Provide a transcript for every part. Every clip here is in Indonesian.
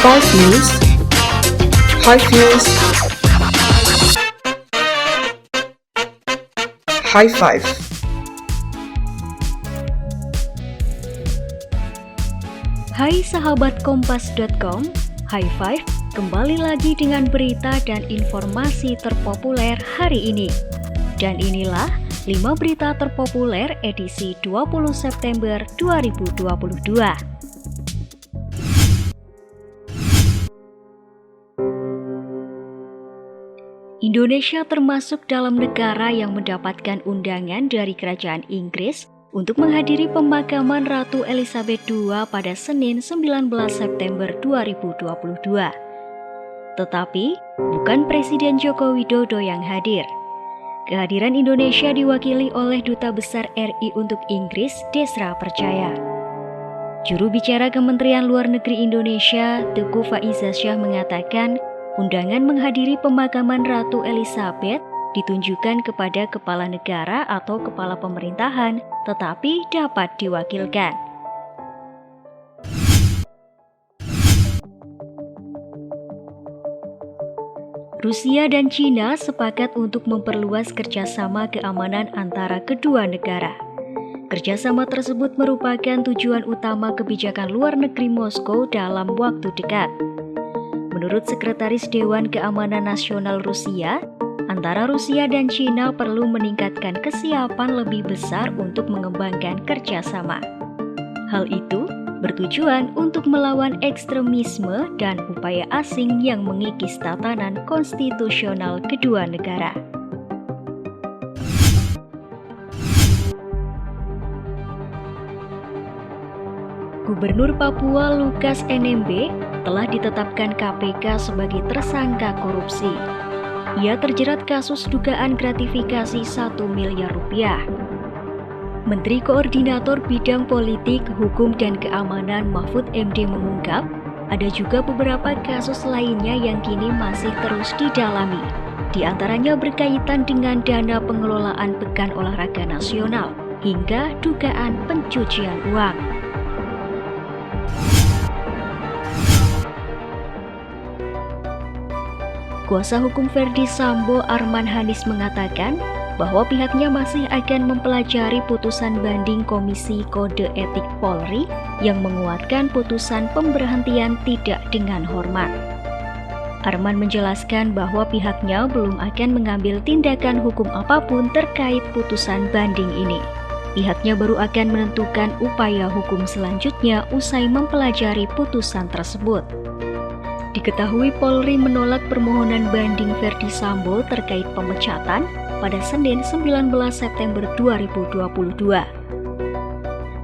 Five News, High Views, High Five. Hai sahabat Kompas.com, High Five kembali lagi dengan berita dan informasi terpopuler hari ini. Dan inilah 5 berita terpopuler edisi 20 September 2022. Indonesia termasuk dalam negara yang mendapatkan undangan dari Kerajaan Inggris untuk menghadiri pemakaman Ratu Elizabeth II pada Senin 19 September 2022. Tetapi, bukan Presiden Joko Widodo yang hadir. Kehadiran Indonesia diwakili oleh Duta Besar RI untuk Inggris, Desra Percaya. Juru bicara Kementerian Luar Negeri Indonesia, Teguh Faizazsyah mengatakan, undangan menghadiri pemakaman Ratu Elizabeth ditunjukkan kepada kepala negara atau kepala pemerintahan, tetapi dapat diwakilkan. Rusia dan China sepakat untuk memperluas kerjasama keamanan antara kedua negara. Kerjasama tersebut merupakan tujuan utama kebijakan luar negeri Moskow dalam waktu dekat. Menurut Sekretaris Dewan Keamanan Nasional Rusia, antara Rusia dan China perlu meningkatkan kesiapan lebih besar untuk mengembangkan kerjasama. Hal itu bertujuan untuk melawan ekstremisme dan upaya asing yang mengikis tatanan konstitusional kedua negara. Gubernur Papua Lukas NMB telah ditetapkan KPK sebagai tersangka korupsi. Ia terjerat kasus dugaan gratifikasi 1 miliar rupiah. Menteri Koordinator Bidang Politik, Hukum, dan Keamanan Mahfud MD mengungkap, ada juga beberapa kasus lainnya yang kini masih terus didalami. Di antaranya berkaitan dengan dana pengelolaan Pekan Olahraga Nasional hingga dugaan pencucian uang. Kuasa hukum Verdi Sambo Arman Hanis mengatakan bahwa pihaknya masih akan mempelajari putusan banding Komisi Kode Etik Polri yang menguatkan putusan pemberhentian tidak dengan hormat. Arman menjelaskan bahwa pihaknya belum akan mengambil tindakan hukum apapun terkait putusan banding ini. Pihaknya baru akan menentukan upaya hukum selanjutnya usai mempelajari putusan tersebut. Diketahui Polri menolak permohonan banding Verdi Sambo terkait pemecatan pada Senin 19 September 2022.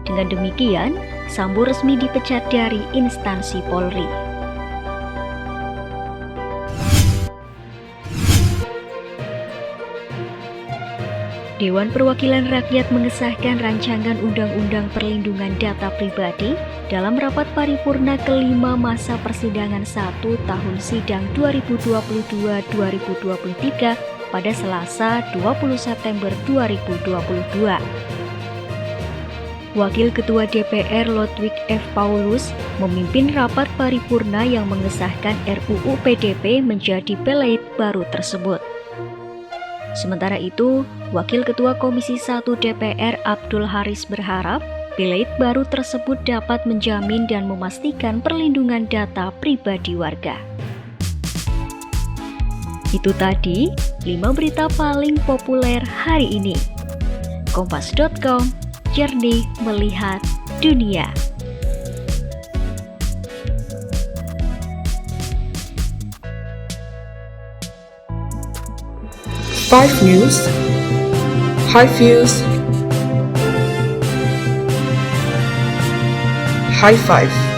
Dengan demikian, Sambo resmi dipecat dari instansi Polri. Dewan Perwakilan Rakyat mengesahkan rancangan Undang-Undang Perlindungan Data Pribadi dalam rapat paripurna kelima masa persidangan 1 tahun sidang 2022-2023 pada Selasa 20 September 2022. Wakil Ketua DPR Lodwig F. Paulus memimpin rapat paripurna yang mengesahkan RUU PDP menjadi pelait baru tersebut. Sementara itu, Wakil Ketua Komisi 1 DPR Abdul Haris berharap pelait baru tersebut dapat menjamin dan memastikan perlindungan data pribadi warga. Itu tadi 5 berita paling populer hari ini. Kompas.com, jernih melihat dunia. Five News, High Views, High Five.